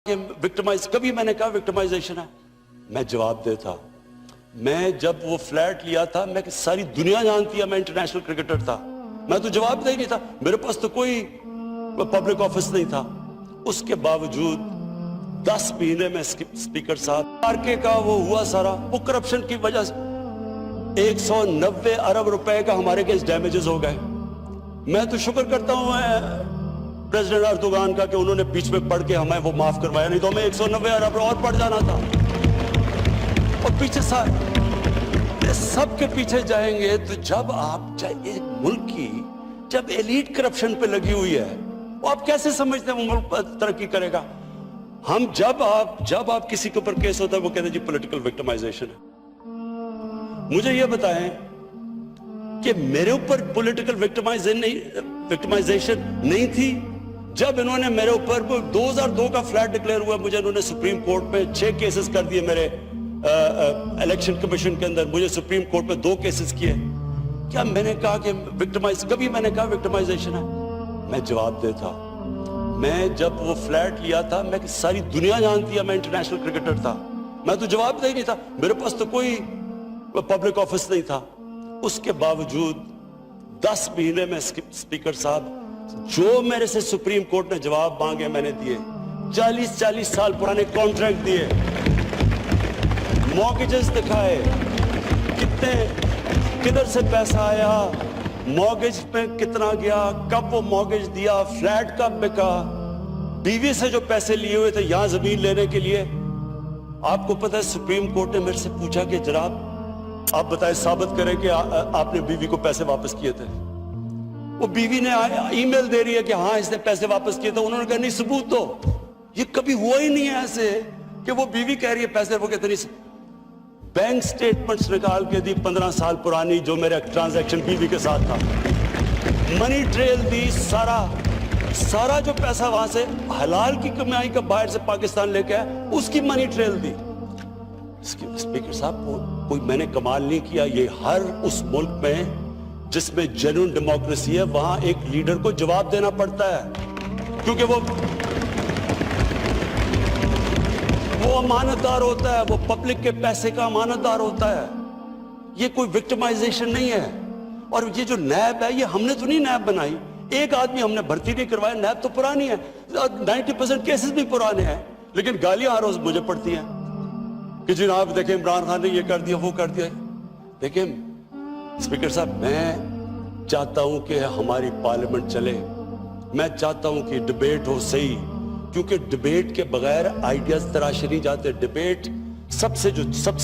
Victimise, कभी मैंने कहा विक्टिमाइजेशन है? मैं जवाब देता, मैं जब वो फ्लैट लिया था, मैं सारी दुनिया जानती है मैं इंटरनेशनल क्रिकेटर था, मैं तो जवाब दे ही नहीं था, मेरे पास तो कोई पब्लिक ऑफिस नहीं था। उसके बावजूद 10 महीने में स्पीकर साहब आरके का वो हुआ सारा, वो करप्शन की वजह से 190 अरब रुपए का हमारे अगेंस्ट डैमेजेस हो गए। मैं तो शुक्र करता हूं प्रेसिडेंट अर्दोगान का कि उन्होंने बीच में पढ़ के हमें वो माफ करवाया, नहीं तो हमें 190 अरब और पड़ जाना था। और पीछे सब के पीछे जाएंगे तो जब आप एक मुल्क की जब एलीट करप्शन पे लगी हुई है, वो आप कैसे समझते हैं वो मुल्क तरक्की करेगा? हम जब आप किसी के ऊपर केस होता है वो कहते हैं जी पॉलिटिकल विक्टिमाइजेशन है। मुझे ये बताएं कि मेरे ऊपर पॉलिटिकल विक्टिमाइजेशन नहीं थी जब इन्होंने मेरे ऊपर 2002 का फ्लैट डिक्लेयर हुआ, मुझे इन्होंने सुप्रीम कोर्ट में 6 केसेस कर दिए, मेरे इलेक्शन कमीशन के अंदर मुझे सुप्रीम कोर्ट में 2 केसेस किए। क्या मैंने कहा कि कभी मैंने कहा विक्टिमाइजेशन है? मैं जवाब देता, मैं जब वो फ्लैट लिया था, मैं सारी दुनिया जानती है मैं इंटरनेशनल क्रिकेटर था, मैं तो जवाब दे ही नहीं था, मेरे पास तो कोई पब्लिक ऑफिस नहीं था। उसके बावजूद 10 महीने में स्पीकर साहब जो मेरे से सुप्रीम कोर्ट ने जवाब मांगे मैंने दिए। 40 साल पुराने कॉन्ट्रैक्ट दिए, मॉर्गेजेस दिखाए, किधर से पैसा आया, मॉर्गेज पे कितना गया, कब वो मॉर्गेज दिया, फ्लैट कब बिका, बीवी से जो पैसे लिए हुए थे यहां जमीन लेने के लिए। आपको पता है सुप्रीम कोर्ट ने मेरे से पूछा कि जनाब आप बताएं, साबित करें कि आपने बीवी को पैसे वापस किए थे। वो बीवी ने ईमेल दे रही है कि हाँ इसने पैसे वापस किए थे। उन्होंने कहा नहीं सबूत दो। ये कभी हुआ ही नहीं है ऐसे कि वो बीवी कह रही है पैसे, वो कहते नहीं। बैंक स्टेटमेंट्स निकाल के दी 15 साल पुरानी जो मेरा ट्रांजैक्शन बीवी के साथ था, मनी ट्रेल दी, सारा जो पैसा वहां से हलाल की कमाई का बाहर से पाकिस्तान लेके आया उसकी मनी ट्रेल दी। स्पीकर साहब कोई मैंने कमाल नहीं किया। ये हर उस मुल्क में जिसमें जेन्युइन डेमोक्रेसी है वहां एक लीडर को जवाब देना पड़ता है, क्योंकि वो अमानतदार होता है, वो पब्लिक के पैसे का अमानतदार होता है। ये कोई विक्टिमाइजेशन नहीं है। और ये जो नैब है ये हमने तो नहीं नैब बनाई, एक आदमी हमने भर्ती नहीं करवाया, नैब तो पुरानी है, 90% केसेस भी पुराने हैं, लेकिन गालियां हर रोज मुझे पड़ती हैं कि जनाब देखें इमरान खान ने ये कर दिया वो कर दिया। देखिए स्पीकर साहब, मैं चाहता हूं कि हमारी पार्लियामेंट चले, मैं चाहता हूं कि डिबेट हो सही, क्योंकि डिबेट के बगैर आइडियाज तराशे नहीं जाते। डिबेट सबसे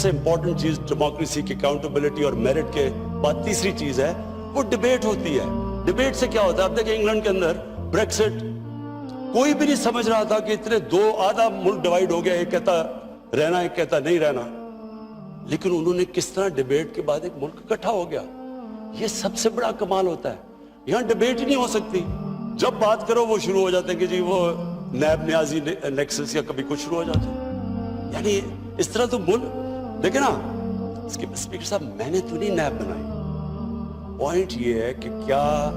इंपॉर्टेंट चीज डेमोक्रेसी की अकाउंटेबिलिटी और मेरिट के बाद तीसरी चीज है वो डिबेट होती है। डिबेट से क्या होता है? आप देखिए इंग्लैंड के अंदर ब्रेक्सिट कोई भी नहीं समझ रहा था कि इतने आधा मुल्क डिवाइड हो गया, एक कहता रहना एक कहता नहीं रहना, लेकिन उन्होंने किस तरह डिबेट के बाद एक मुल्क इकट्ठा हो गया। ये सबसे बड़ा कमाल होता है। यहां डिबेट ही नहीं हो सकती, जब बात करो वो शुरू हो जाते हैं कि जी वो नैब न्याजी नेक्सस या कभी कुछ शुरू हो जाते हैं। यानी इस तरह तो मुल्क देखे ना। स्पीकर साहब, मैंने तो नहीं नैब बनाई। पॉइंट ये है कि क्या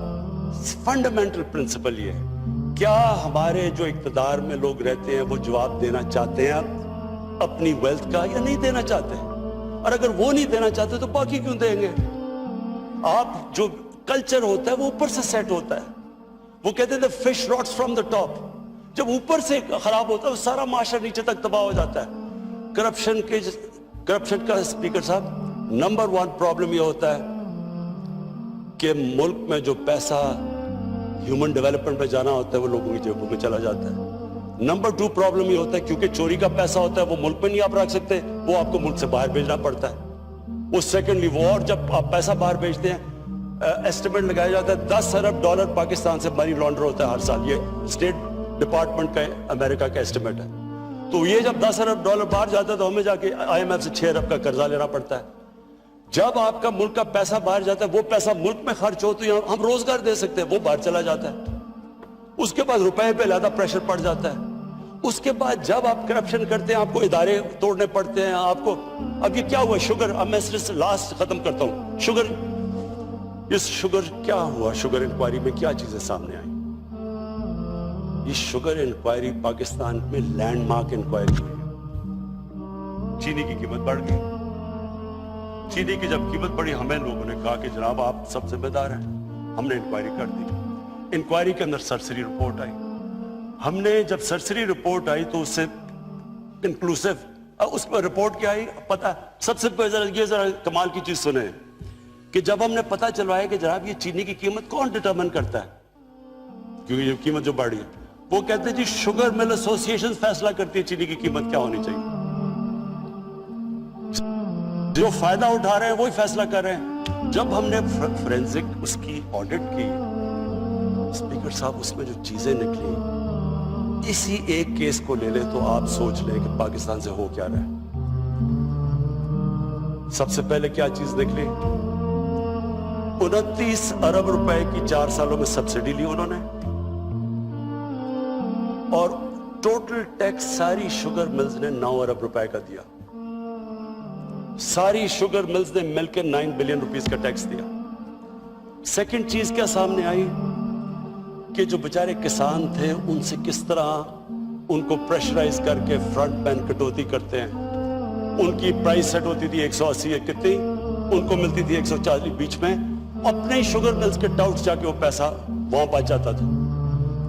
फंडामेंटल प्रिंसिपल ये है, क्या हमारे जो इक्तदार में लोग रहते हैं वो जवाब देना चाहते हैं अपनी वेल्थ का या नहीं देना चाहते हैं? और अगर वो नहीं देना चाहते तो बाकी क्यों देंगे? आप जो कल्चर होता है वो ऊपर से सेट होता है। वो कहते हैं fish rots from the top. जब ऊपर से खराब होता है वो सारा माशरा नीचे तक तबाह हो जाता है। करप्शन का स्पीकर साहब नंबर 1 प्रॉब्लम ये होता है कि मुल्क में जो पैसा ह्यूमन डेवलपमेंट पे जाना होता है वो लोगों की जेबों में चला जाता है। नंबर 2 प्रॉब्लम ये होता है क्योंकि चोरी का पैसा होता है वो मुल्क में नहीं आप रख सकते, वो आपको मुल्क से बाहर भेजना पड़ता है। वो सेकेंडली वो, और जब आप पैसा बाहर भेजते हैं एस्टिमेट लगाया जाता है $10 अरब पाकिस्तान से मनी लॉन्डर होता है हर साल। ये स्टेट डिपार्टमेंट का अमेरिका का एस्टिमेट है। तो ये जब $10 अरब बाहर जाता है तो हमें जाके IMF से 6 अरब का कर्जा लेना पड़ता है। जब आपका मुल्क का पैसा बाहर जाता है वो पैसा मुल्क में खर्च हो तो हम रोजगार दे सकते हैं, वो बाहर चला जाता है। उसके बाद रुपए पे ज्यादा प्रेशर पड़ जाता है। उसके बाद जब आप करप्शन करते हैं आपको इदारे तोड़ने पड़ते हैं आपको। अब ये क्या हुआ शुगर, अब मैं लास्ट खत्म करता हूं। शुगर क्या हुआ? शुगर इंक्वायरी में क्या चीजें सामने आई? یہ شوگر انکوائری پاکستان میں لینڈ مارک انکوائری ہے. چینی کی قیمت بڑھ گئی. چینی کی جب قیمت بڑھی ہمیں لوگوں نے کہا کہ جناب آپ سب ذمہ دار ہیں. ہم نے انکوائری کر دی. انکوائری کے اندر سرسری رپورٹ آئی. ہم نے جب سرسری رپورٹ آئی تو اس سے انکلوسیو اس پر رپورٹ کیا آئی پتہ. سب سے پہلے یہ ذرا کمال کی چیز سنیں کہ جب ہم نے پتہ چلوایا کہ جناب یہ چینی کی قیمت کون ڈٹرمن کرتا ہے, کیونکہ یہ قیمت جو بڑھی ہے, وہ کہتے ہیں جی شوگر مل ایسوسی ایشن فیصلہ کرتی ہے چینی کی قیمت کیا ہونی چاہیے. جو فائدہ اٹھا رہے ہیں وہی فیصلہ کر رہے ہیں. جب ہم نے فورینزک اس کی آڈٹ کی, اسپیکر صاحب اس میں جو چیزیں نکلی, اسی ایک کیس کو لے لیں تو آپ سوچ لیں کہ پاکستان سے ہو کیا رہا ہے. سب سے پہلے کیا چیز نکلی, 29 ارب روپے کی 4 سالوں میں سبسڈی لی انہوں نے, اور ٹوٹل ٹیکس ساری شوگر ملز نے 9 ارب روپے کا دیا. ساری شوگر ملز نے مل کے 9 بلین روپیز کا ٹیکس دیا. سیکنڈ چیز کیا سامنے آئی کہ جو بیچارے کسان تھے ان سے کس طرح ان کو پریشرائز کر کے فرنٹ پین کٹوتی کرتے ہیں. ان کی پرائس سیٹ ہوتی تھی 180 یا کتنی, ان کو ملتی تھی 140 بیچ میں. اپنے شوگر ملز کے ٹاؤٹس جا کے وہ پیسہ وہاں پا جاتا تھا.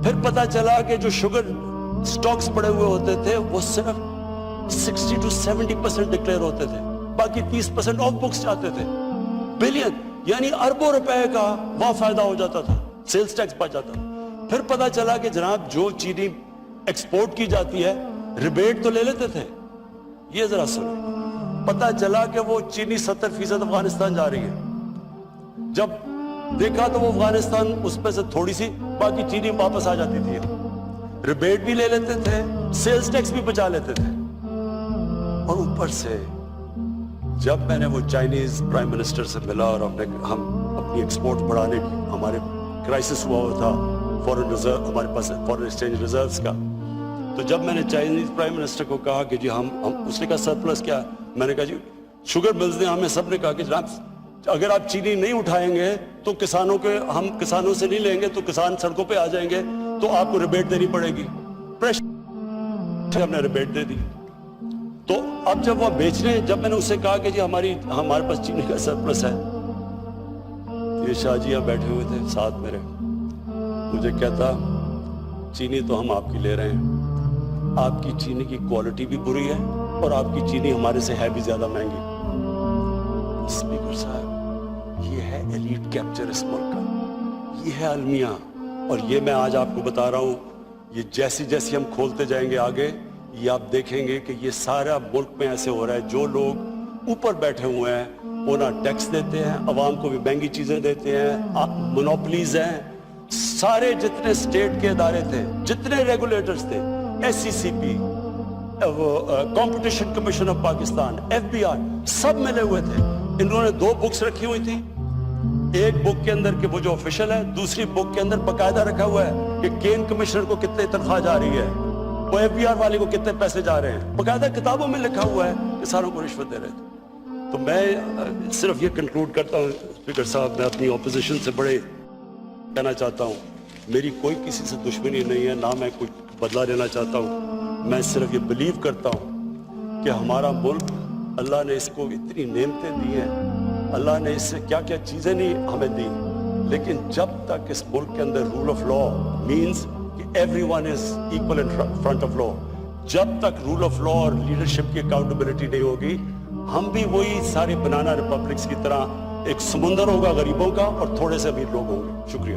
پھر پتا چلا کہ جو شوگر سٹاکس پڑے ہوئے ہوتے تھے وہ صرف 60 to 70% ڈکلیئر ہوتے تھے, باقی 30% آف بکس جاتے تھے. بلین یعنی اربوں روپے کا وہاں فائدہ ہو جاتا تھا, سیلز ٹیکس پا جاتا تھا. پھر پتا چلا کہ جناب جو چینی ایکسپورٹ کی جاتی ہے ریبیٹ تو لے لیتے تھے. یہ ذرا سنیں, پتا چلا کہ وہ چینی 70% افغانستان جا رہی ہے. جب دیکھا تو وہ افغانستان اس پہ سے تھوڑی سی, باقی چینی واپس آ جاتی تھی. ریبیٹ بھی لے لیتے تھے, سیلز ٹیکس بھی بچا لیتے تھے. اور اوپر سے جب میں نے وہ چائنیز پرائم منسٹر سے ملا اور ہم اپنی ایکسپورٹ بڑھانے کی, ہمارے کرائسس ہوا تھا فورن ریزرو, ہمارے پاس فورن ایکسچینج ریزروز کا, تو جب میں نے چائنیز پرائم منسٹر کو کہا کہ جی ہم اس نے کہا سرپلس کیا, میں نے کہا جی شوگر ملز نے ہمیں سب نے کہا کہ جناب اگر آپ چینی نہیں اٹھائیں گے تو کسانوں کے, ہم کسانوں سے نہیں لیں گے تو کسان سڑکوں پہ آ جائیں گے, تو آپ کو ریبیٹ دینی پڑے گی. ہم نے ریبیٹ دے دی. تو اب جب وہ بیچنے, جب میں نے اسے کہا کہ جی ہمارے پاس چینی کا سرپلس ہے, یہ شاہ جی بیٹھے ہوئے تھے ساتھ میرے, مجھے کہتا چینی تو ہم آپ کی لے رہے ہیں, آپ کی چینی کی کوالٹی بھی بری ہے اور آپ کی چینی ہمارے سے ہے بھی زیادہ مہنگی. اسپیکر صاحب یہ ہے ایلیٹ کیپچر اس ملک کا, یہ ہے المیہ. اور یہ میں آج آپ کو بتا رہا ہوں, یہ جیسی جیسی ہم کھولتے جائیں گے آگے, یہ آپ دیکھیں گے کہ یہ سارا ملک میں ایسے ہو رہا ہے. جو لوگ اوپر بیٹھے ہوئے ہیں وہ نہ ٹیکس دیتے ہیں, عوام کو بھی مہنگی چیزیں دیتے ہیں, مونوپلیز ہیں. سارے جتنے اسٹیٹ کے ادارے تھے, جتنے ریگولیٹرز تھے, S C C P, competition commission of Pakistan, F B R, سب ملے ہوئے تھے. انہوں نے 2 بکس رکھی ہوئی تھی. ایک بک کے اندر کہ وہ جو آفیشل ہے, دوسری بک کے اندر باقاعدہ رکھا ہوا ہے کہ کین کمشنر کو کتنے تنخواہ جا رہی ہے, وہ ایف بی آر والے کو کتنے پیسے جا رہے ہیں. باقاعدہ کتابوں میں لکھا ہوا ہے کہ ساروں کو رشوت دے رہے تھے. تو میں صرف یہ کنکلوڈ کرتا ہوں اسپیکر صاحب, میں اپنی اپوزیشن سے بڑے کہنا چاہتا ہوں, میری کوئی کسی سے دشمنی نہیں ہے, نہ میں کوئی بدلہ لینا چاہتا ہوں. میں صرف یہ بلیو کرتا ہوں کہ ہمارا ملک, اللہ نے اس کو اتنی نعمتیں دی ہیں, اللہ نے اس سے کیا کیا چیزیں نہیں ہمیں دی, لیکن جب تک اس ملک کے اندر رول آف لا مینز کہ every one is equal in front of law, جب تک رول آف لا اور لیڈرشپ کی اکاؤنٹیبلٹی نہیں ہوگی, ہم بھی وہی سارے بنانا ریپبلکس کی طرح ایک سمندر ہوگا غریبوں کا اور تھوڑے سے امیر لوگ ہوں گے. شکریہ.